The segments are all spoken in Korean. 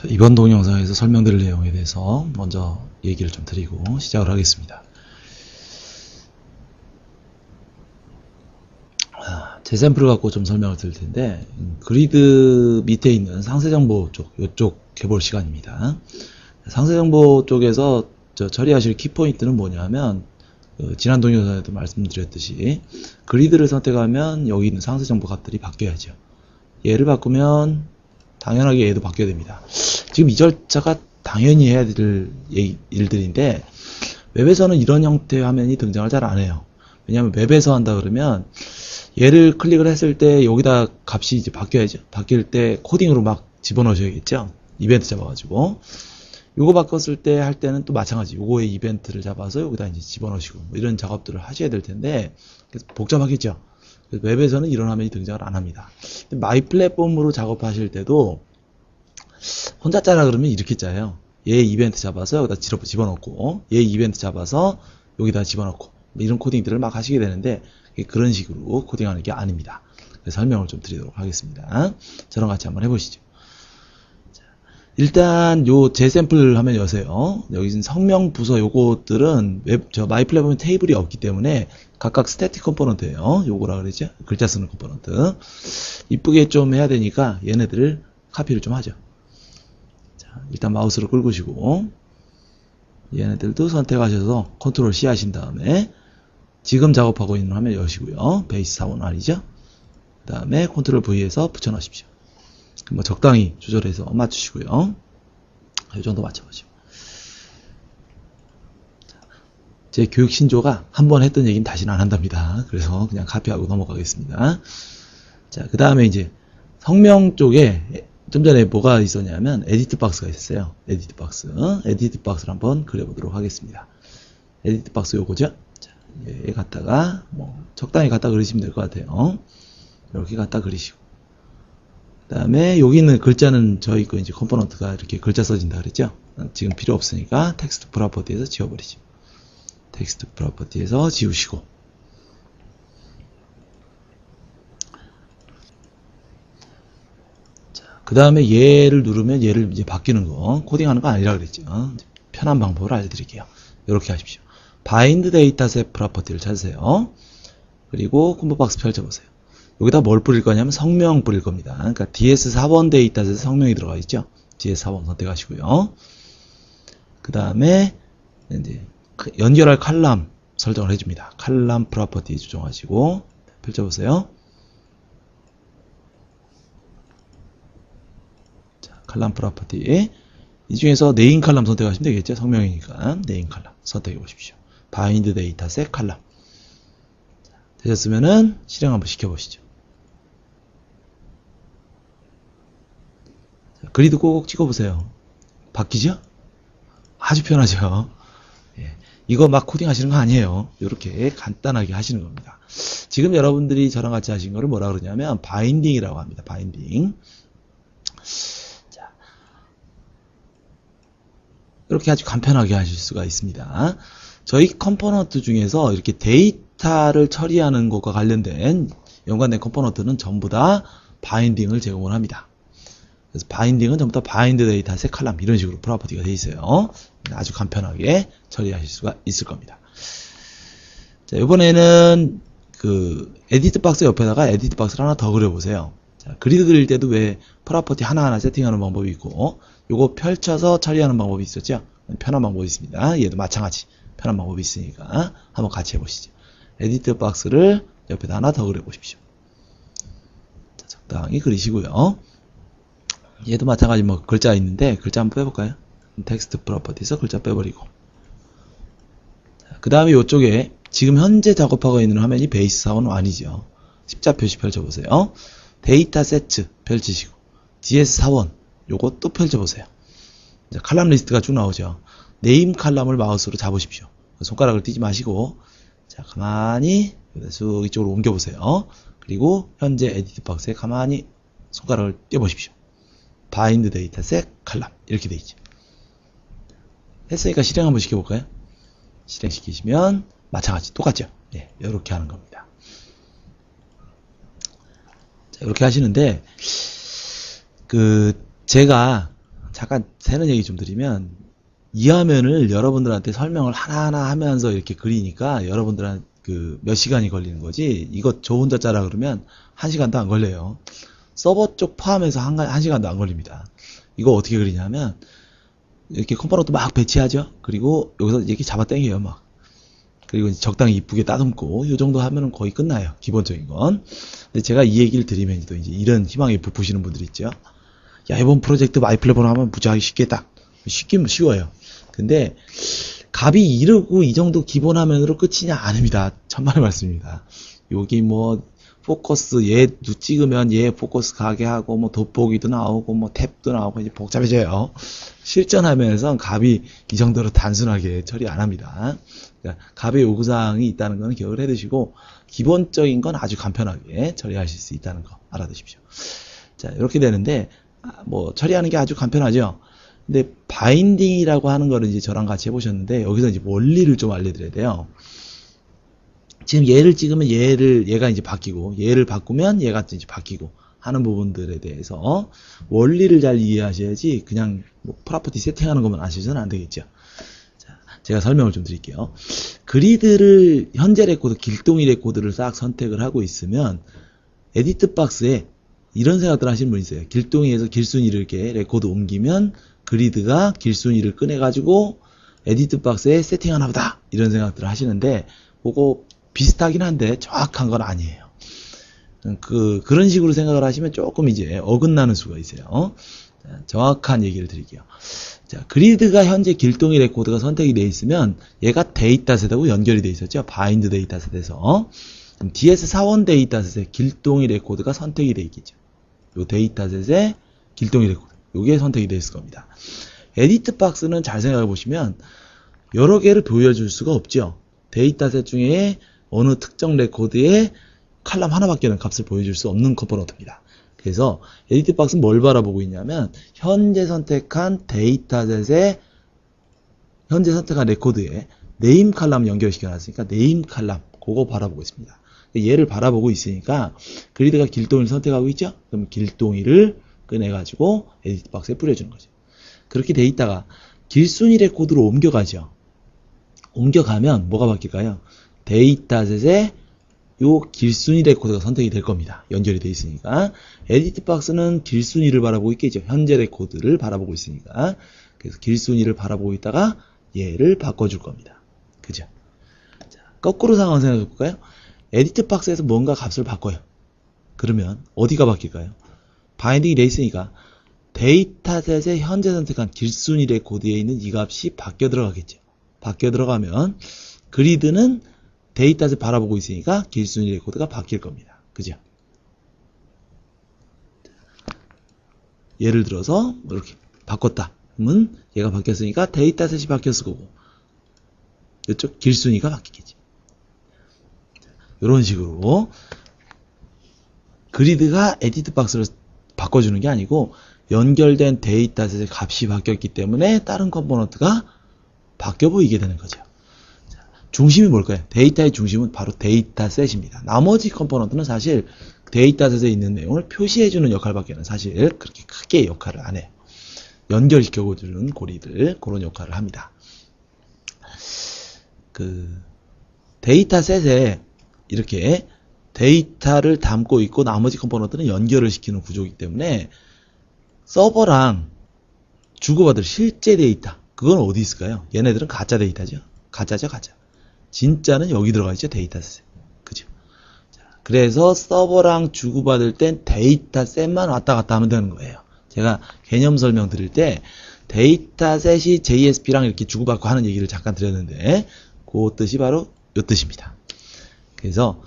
이번 동영상에서 설명드릴 내용에 대해서 먼저 얘기를 좀 드리고 시작을 하겠습니다. 제 샘플을 갖고 좀 설명을 드릴 텐데, 그리드 밑에 있는 상세정보 쪽, 이쪽 해볼 시간입니다. 상세정보 쪽에서 처리하실 키포인트는 뭐냐면, 지난 동영상에도 말씀드렸듯이 그리드를 선택하면 여기 있는 상세정보 값들이 바뀌어야죠. 얘를 바꾸면 당연하게 얘도 바뀌어야 됩니다. 지금 이 절차가 당연히 해야 될 일들인데, 웹에서는 이런 형태의 화면이 등장을 잘 안 해요. 왜냐하면 웹에서 한다 그러면 얘를 클릭을 했을 때 여기다 값이 이제 바뀌어야죠. 바뀔 때 코딩으로 막 집어넣으셔야겠죠. 이벤트 잡아가지고. 요거 바꿨을 때 할 때는 또 마찬가지. 요거의 이벤트를 잡아서 여기다 이제 집어넣으시고 뭐 이런 작업들을 하셔야 될 텐데, 그래서 복잡하겠죠. 웹에서는 이런 화면이 등장을 안 합니다. 마이 플랫폼으로 작업하실 때도 혼자 짜라 그러면 이렇게 짜요. 얘 이벤트 잡아서 여기다 집어넣고, 얘 이벤트 잡아서 여기다 집어넣고, 이런 코딩들을 막 하시게 되는데, 그런 식으로 코딩하는 게 아닙니다. 설명을 좀 드리도록 하겠습니다. 저랑 같이 한번 해보시죠. 일단 요 제 샘플 화면 여세요. 여기 있는 성명 부서 요것들은 마이 플랫폼 테이블이 없기 때문에 각각 스태틱 컴포넌트예요. 요거라 그러죠. 글자 쓰는 컴포넌트. 이쁘게 좀 해야 되니까 얘네들을 카피를 좀 하죠. 자, 일단 마우스를 끌고시고 얘네들도 선택하셔서 컨트롤 C 하신 다음에 지금 작업하고 있는 화면 여시고요. 베이스 사원 아니죠. 그 다음에 컨트롤 V에서 붙여넣으십시오. 뭐 적당히 조절해서 맞추시고요. 이 정도 맞춰보시고. 제 교육 신조가 한번 했던 얘기는 다시는 안 한답니다. 그래서 그냥 카피하고 넘어가겠습니다. 자, 그 다음에 이제 성명 쪽에 좀 전에 뭐가 있었냐면 에디트 박스가 있었어요. 에디트 박스. 에디트 박스를 한번 그려보도록 하겠습니다. 에디트 박스 요거죠. 자, 얘 갖다가 뭐 적당히 갖다 그리시면 될 것 같아요. 이렇게 갖다 그리시고. 그 다음에 여기 있는 글자는 저희 거 이제 컴포넌트가 이렇게 글자 써진다 그랬죠? 지금 필요 없으니까 텍스트 프로퍼티에서 지워버리죠. 텍스트 프로퍼티에서 지우시고. 자, 그 다음에 얘를 누르면 얘를 이제 바뀌는 거, 코딩하는 거 아니라 그랬죠. 편한 방법을 알려드릴게요. 이렇게 하십시오. 바인드 데이터셋 프로퍼티를 찾으세요. 그리고 콤보박스 펼쳐보세요. 여기다 뭘 뿌릴 거냐면 성명 뿌릴 겁니다. 그러니까 DS4번 데이터셋에 성명이 들어가 있죠. DS4번 선택하시고요. 그 다음에 이제 연결할 칼럼 설정을 해줍니다. 칼럼 프로퍼티 조정하시고 펼쳐보세요. 자, 칼럼 프로퍼티 이 중에서 네임 칼럼 선택하시면 되겠죠. 성명이니까 네임 칼럼 선택해 보십시오. 바인드 데이터셋 칼럼 되셨으면은 실행 한번 시켜보시죠. 그리드 꼭 찍어보세요. 바뀌죠? 아주 편하죠? 예. 이거 막 코딩 하시는 거 아니에요. 이렇게 간단하게 하시는 겁니다. 지금 여러분들이 저랑 같이 하신 거를 뭐라 그러냐면 바인딩이라고 합니다. 바인딩. 자, 이렇게 아주 간편하게 하실 수가 있습니다. 저희 컴포넌트 중에서 이렇게 데이터를 처리하는 것과 관련된 연관된 컴포넌트는 전부 다 바인딩을 제공을 합니다. 그래서 바인딩은 전부 다 바인드 데이터셋 칼럼 이런 식으로 프로퍼티가 되어 있어요. 아주 간편하게 처리하실 수가 있을 겁니다. 자, 이번에는 그 에디트 박스 옆에다가 에디트 박스를 하나 더 그려보세요. 자, 그리드 그릴 때도 왜 프로퍼티 하나하나 세팅하는 방법이 있고 요거 펼쳐서 처리하는 방법이 있었죠. 편한 방법이 있습니다. 얘도 마찬가지 편한 방법이 있으니까 한번 같이 해보시죠. 에디트 박스를 옆에다 하나 더 그려보십시오. 자, 적당히 그리시고요. 얘도 마찬가지 뭐 글자 있는데 글자 한번 빼볼까요? 텍스트 프로퍼티에서 글자 빼버리고. 그 다음에 이쪽에 지금 현재 작업하고 있는 화면이 베이스 사원 아니죠. 십자 표시 펼쳐보세요. 데이터 세트 펼치시고 DS 사원 요것도 펼쳐보세요. 이제 칼럼 리스트가 쭉 나오죠. 네임 칼럼을 마우스로 잡으십시오. 손가락을 띄지 마시고 자 가만히 쑥 이쪽으로 옮겨보세요. 그리고 현재 에디트 박스에 가만히 손가락을 띄워보십시오. 바인드 데이터셋 칼럼 이렇게 돼 있죠. 했으니까 실행 한번 시켜볼까요? 실행시키시면 마찬가지 똑같죠. 예, 이렇게 하는 겁니다. 자, 이렇게 하시는데 제가 잠깐 새는 얘기 좀 드리면, 이 화면을 여러분들한테 설명을 하나하나 하면서 이렇게 그리니까 여러분들한 몇 시간이 걸리는 거지, 이거 저 혼자 짜라 그러면 1시간도 안 걸려요. 서버 쪽 포함해서 1시간도 안 걸립니다. 이거 어떻게 그리냐면, 이렇게 컴포넌트 막 배치하죠? 그리고 여기서 이렇게 잡아 당겨요, 막. 그리고 적당히 이쁘게 따듬고, 이 정도 하면은 거의 끝나요. 기본적인 건. 근데 제가 이 얘기를 드리면 또 이제 이런 희망에 부푸시는 분들이 있죠. 야, 이번 프로젝트 마이플레본 하면 무지하게 쉽겠다. 쉽긴 쉬워요. 근데, 값이 이르고 이 정도 기본 화면으로 끝이냐? 아닙니다. 천만의 말씀입니다. 여기 포커스, 얘 찍으면 얘 포커스 가게 하고, 돋보기도 나오고, 탭도 나오고, 이제 복잡해져요. 실전 화면에선 값이 이 정도로 단순하게 처리 안 합니다. 그러니까 값의 요구사항이 있다는 건 기억을 해 두시고, 기본적인 건 아주 간편하게 처리하실 수 있다는 거 알아두십시오. 자, 이렇게 되는데, 처리하는 게 아주 간편하죠? 근데, 바인딩이라고 하는 거를 이제 저랑 같이 해보셨는데, 여기서 이제 원리를 좀 알려드려야 돼요. 지금 얘를 찍으면 얘가 이제 바뀌고, 얘를 바꾸면 얘가 이제 바뀌고, 하는 부분들에 대해서 원리를 잘 이해하셔야지 그냥 프로퍼티 세팅하는 것만 아시면 안 되겠죠. 자, 제가 설명을 좀 드릴게요. 그리드를 현재 레코드, 길동이 레코드를 싹 선택을 하고 있으면 에디트 박스에 이런 생각들 하시는 분 있어요. 길동이에서 길순위를 이렇게 레코드 옮기면 그리드가 길순위를 꺼내가지고 에디트 박스에 세팅하나 보다, 이런 생각들을 하시는데, 그거 비슷하긴 한데 정확한 건 아니에요. 그런 식으로 생각을 하시면 조금 이제 어긋나는 수가 있어요. 자, 정확한 얘기를 드릴게요. 자, 그리드가 현재 길동이 레코드가 선택이 되어 있으면 얘가 데이터셋하고 연결이 되어 있었죠. 바인드 데이터셋에서. 그럼 DS41 데이터셋에 길동이 레코드가 선택이 되어 있겠죠. 요 데이터셋에 길동이 레코드, 요게 선택이 되어 있을 겁니다. 에디트 박스는 잘 생각해 보시면 여러 개를 보여줄 수가 없죠. 데이터셋 중에 어느 특정 레코드에 칼럼 하나밖에는 값을 보여줄 수 없는 컴포넌트입니다. 그래서 에디트 박스는 뭘 바라보고 있냐면 현재 선택한 데이터셋에, 현재 선택한 레코드에 네임 칼럼 연결시켜 놨으니까 네임 칼럼, 그거 바라보고 있습니다. 얘를 바라보고 있으니까 그리드가 길동이를 선택하고 있죠? 그럼 길동이를 꺼내가지고 에디트 박스에 뿌려주는 거죠. 그렇게 돼 있다가 길순위 레코드로 옮겨가죠. 옮겨가면 뭐가 바뀔까요? 데이터셋에 요 길순위 레코드가 선택이 될 겁니다. 연결이 되어 있으니까. 에디트 박스는 길순위를 바라보고 있겠죠. 현재 레코드를 바라보고 있으니까. 그래서 길순위를 바라보고 있다가 얘를 바꿔줄 겁니다. 그죠? 자, 거꾸로 상황 생각해 볼까요? 에디트 박스에서 뭔가 값을 바꿔요. 그러면 어디가 바뀔까요? 바인딩이 돼 있으니까 데이터셋에 현재 선택한 길순위 레코드에 있는 이 값이 바뀌어 들어가겠죠. 바뀌어 들어가면 그리드는 데이터셋 바라보고 있으니까 길순위 레코드가 바뀔 겁니다. 그죠? 예를 들어서 이렇게 바꿨다. 그러면 얘가 바뀌었으니까 데이터셋이 바뀌었을 거고 이쪽 길순위가 바뀌겠지. 이런 식으로 그리드가 에디트 박스를 바꿔주는 게 아니고 연결된 데이터셋의 값이 바뀌었기 때문에 다른 컴포넌트가 바뀌어 보이게 되는 거죠. 중심이 뭘까요? 데이터의 중심은 바로 데이터셋입니다. 나머지 컴포넌트는 사실 데이터셋에 있는 내용을 표시해주는 역할밖에는 사실 그렇게 크게 역할을 안 해요. 연결시켜주는 고리들, 그런 역할을 합니다. 데이터셋에 이렇게 데이터를 담고 있고 나머지 컴포넌트는 연결을 시키는 구조이기 때문에 서버랑 주고받을 실제 데이터, 그건 어디 있을까요? 얘네들은 가짜 데이터죠. 가짜죠, 가짜. 진짜는 여기 들어가 있죠, 데이터셋. 그죠? 자, 그래서 서버랑 주고받을 땐 데이터셋만 왔다 갔다 하면 되는 거예요. 제가 개념 설명 드릴 때 데이터셋이 JSP랑 이렇게 주고받고 하는 얘기를 잠깐 드렸는데 그 뜻이 바로 이 뜻입니다. 그래서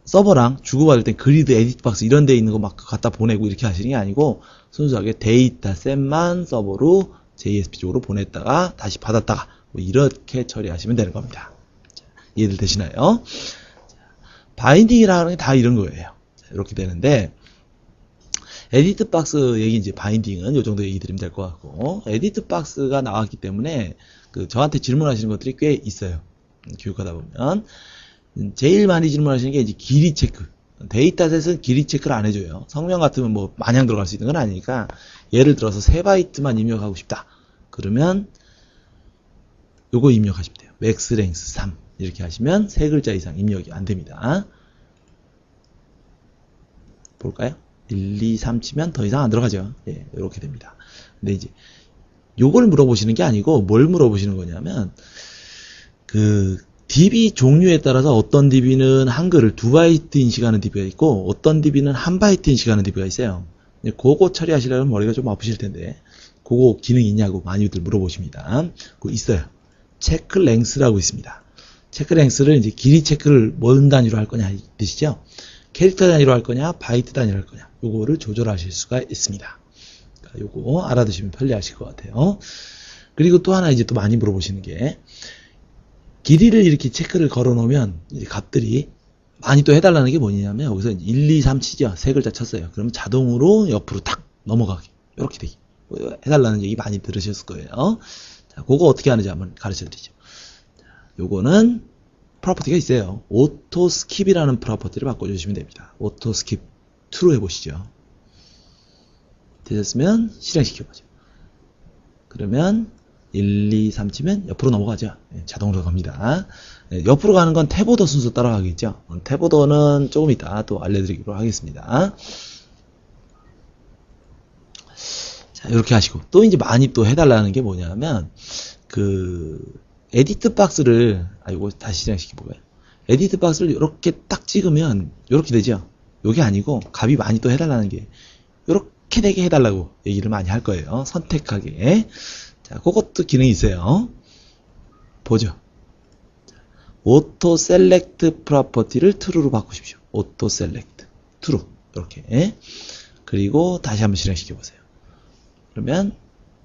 서버랑 주고받을 땐 그리드, 에디트 박스 이런 데 있는 거 막 갖다 보내고 이렇게 하시는 게 아니고 순수하게 데이터셋만 서버로 JSP 쪽으로 보냈다가 다시 받았다가 이렇게 처리하시면 되는 겁니다. 이해들 되시나요? 바인딩이라는 게 다 이런 거예요. 이렇게 되는데 에디트 박스 얘기, 이제 바인딩은 이 정도 얘기 드리면 될 것 같고, 에디트 박스가 나왔기 때문에 저한테 질문하시는 것들이 꽤 있어요. 교육하다 보면 제일 많이 질문하시는 게 이제 길이 체크. 데이터셋은 길이 체크를 안 해줘요. 성명 같으면 뭐 마냥 들어갈 수 있는 건 아니니까 예를 들어서 3바이트만 입력하고 싶다. 그러면 요거 입력하시면 돼요. 맥스랭스 3 이렇게 하시면 3글자 이상 입력이 안 됩니다. 볼까요? 1, 2, 3 치면 더 이상 안 들어가죠. 예, 이렇게 됩니다. 근데 이제 요걸 물어보시는 게 아니고 뭘 물어보시는 거냐면 그 DB 종류에 따라서 어떤 DB는 한글을 2바이트 인식하는 DB가 있고 어떤 DB는 1바이트 인식하는 DB가 있어요. 그거 처리하시려면 머리가 좀 아프실 텐데 그거 기능이 있냐고 많이들 물어보십니다. 그거 있어요. 체크 랭스라고 있습니다. 체크 랭스를 이제 길이 체크를 뭔 단위로 할 거냐 뜻이죠. 캐릭터 단위로 할 거냐, 바이트 단위로 할 거냐, 요거를 조절하실 수가 있습니다. 그러니까 요거 알아두시면 편리하실 것 같아요. 그리고 또 하나 이제 또 많이 물어보시는 게 길이를 이렇게 체크를 걸어 놓으면 이제 값들이 많이 또 해달라는 게 뭐냐면 여기서 1, 2, 3 치죠. 3글자 쳤어요. 그러면 자동으로 옆으로 탁 넘어가게 이렇게 되게 해달라는 얘기 많이 들으셨을 거예요. 자, 그거 어떻게 하는지 한번 가르쳐 드리죠. 요거는 프로퍼티가 있어요. 오토 스킵이라는 프로퍼티를 바꿔주시면 됩니다. 오토 스킵 2로 해보시죠. 되셨으면 실행시켜보죠. 그러면 1, 2, 3 치면 옆으로 넘어가죠. 네, 자동으로 갑니다. 네, 옆으로 가는 건 탭 오더 순서 따라가겠죠. 탭 오더는 조금 이따 또 알려드리기로 하겠습니다. 자, 이렇게 하시고 또 이제 많이 또 해달라는 게 뭐냐면 그 에디트 박스를 이거 다시 실행시켜볼까요? 에디트 박스를 이렇게 딱 찍으면 이렇게 되죠. 요게 아니고 값이 많이 또 해달라는 게 이렇게 되게 해달라고 얘기를 많이 할 거예요. 선택하게. 자, 그것도 기능이 있어요. 보죠. 오토 셀렉트 프로퍼티를 true로 바꾸십시오. 오토 셀렉트 true 이렇게. 그리고 다시 한번 실행시켜 보세요. 그러면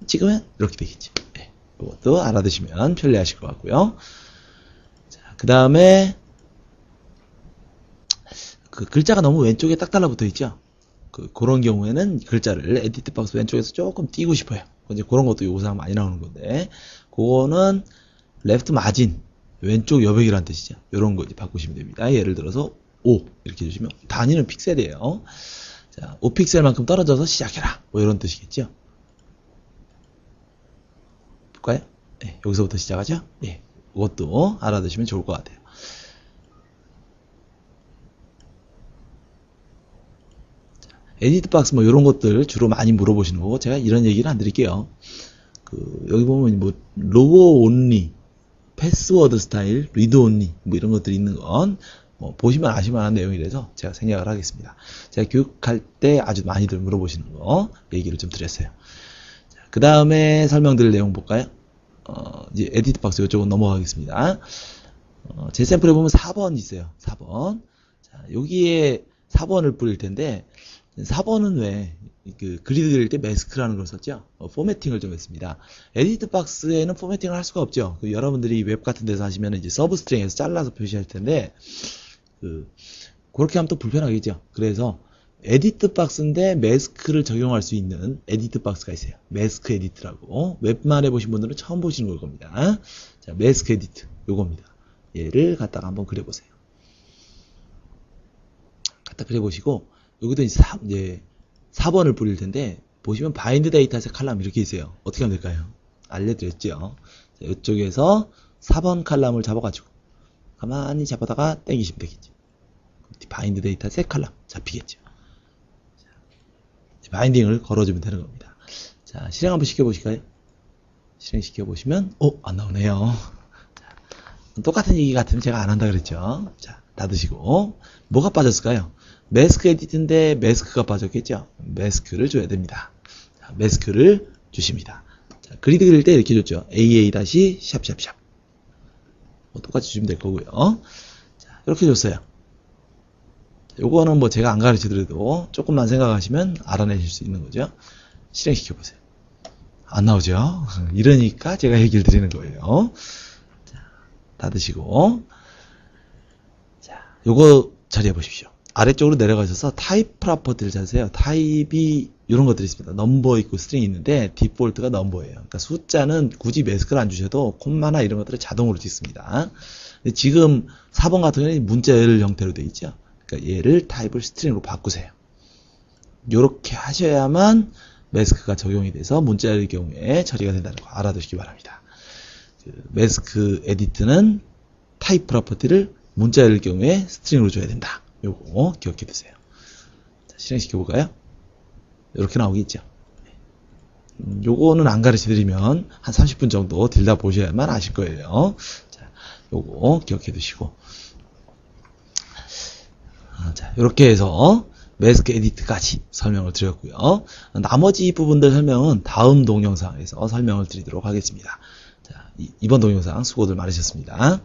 찍으면 이렇게 되겠죠. 네, 이것도 알아두시면 편리하실 것 같고요. 자, 그 다음에 그 글자가 너무 왼쪽에 딱 달라붙어 있죠. 그런 경우에는 글자를 에디트 박스 왼쪽에서 조금 띄고 싶어요. 이제 그런 것도 요구사항 많이 나오는 건데, 그거는 레프트 마진, 왼쪽 여백이라는 뜻이죠. 요런 거 이제 바꾸시면 됩니다. 예를 들어서 5 이렇게 해주시면 단위는 픽셀이에요. 자, 5픽셀만큼 떨어져서 시작해라. 뭐 이런 뜻이겠죠. 볼까요? 네, 여기서부터 시작하죠. 예, 그것도 알아두시면 좋을 것 같아요. 에디트 박스 뭐 이런 것들 주로 많이 물어보시는 거고 제가 이런 얘기를 안 드릴게요. 여기 보면 뭐 로고 온리, 패스워드 스타일, 리드 온리 뭐 이런 것들이 있는 건 뭐 보시면 아실만한 내용이라서 제가 생략을 하겠습니다. 제가 교육할 때 아주 많이들 물어보시는 거 얘기를 좀 드렸어요. 그 다음에 설명드릴 내용 볼까요? 이제 에디트 박스 이쪽은 넘어가겠습니다. 제 샘플에 보면 4번 있어요. 4번. 자, 여기에 4번을 뿌릴 텐데 4번은 왜 그 그리드 그릴 때 매스크라는 걸 썼죠. 포매팅을 좀 했습니다. 에디트 박스에는 포매팅을 할 수가 없죠. 여러분들이 웹 같은 데서 하시면 이제 서브 스트링에서 잘라서 표시할 텐데 그렇게 하면 또 불편하겠죠. 그래서 에디트 박스인데 매스크를 적용할 수 있는 에디트 박스가 있어요. 매스크 에디트라고. 웹만 해보신 분들은 처음 보시는 걸 겁니다. 자, 매스크 에디트 요겁니다. 얘를 갖다가 한번 그려보세요. 갖다 그려보시고 여기도 이제 4번을 뿌릴 텐데 보시면 바인드 데이터셋 칼럼 이렇게 있어요. 어떻게 하면 될까요? 알려드렸죠. 자, 이쪽에서 4번 칼럼을 잡아가지고 가만히 잡아다가 당기시면 되겠죠. 바인드 데이터셋 칼럼 잡히겠죠. 자, 바인딩을 걸어주면 되는 겁니다. 자, 실행 한번 시켜보실까요? 실행 시켜보시면 안 나오네요. 자, 똑같은 얘기 같으면 제가 안 한다 그랬죠. 자, 닫으시고 뭐가 빠졌을까요? 매스크 에디트인데 매스크가 빠졌겠죠. 매스크를 줘야 됩니다. 자, 매스크를 주십니다. 자, 그리드 그릴 때 이렇게 줬죠. AA-샵샵샵 똑같이 주시면 될 거고요. 자, 이렇게 줬어요. 자, 요거는 뭐 제가 안 가르쳐 드려도 조금만 생각하시면 알아내실 수 있는 거죠. 실행시켜 보세요. 안 나오죠. 이러니까 제가 얘기를 드리는 거예요. 자, 닫으시고 자, 요거 처리해 보십시오. 아래쪽으로 내려가셔서 타입 프로퍼티를 찾으세요. 타입이 이런 것들이 있습니다. 넘버 있고 스트링이 있는데 디폴트가 넘버예요. 그러니까 숫자는 굳이 매스크를 안 주셔도 콤마나 이런 것들을 자동으로 찍습니다. 지금 4번 같은 경우는 문자열 형태로 되어 있죠. 그러니까 그러니까 얘를 타입을 스트링으로 바꾸세요. 요렇게 하셔야만 매스크가 적용이 돼서 문자일 경우에 처리가 된다는 거 알아두시기 바랍니다. 매스크 에디트는 타입 프로퍼티를 문자일 경우에 스트링으로 줘야 된다. 요거 기억해 두세요. 자, 실행시켜 볼까요? 이렇게 나오겠죠. 요거는 안 가르쳐 드리면 한 30분 정도 들다 보셔야만 아실 거예요. 자, 요거 기억해 두시고. 자, 이렇게 해서 매스크 에디트까지 설명을 드렸고요. 나머지 부분들 설명은 다음 동영상에서 설명을 드리도록 하겠습니다. 자, 이번 동영상 수고들 많으셨습니다.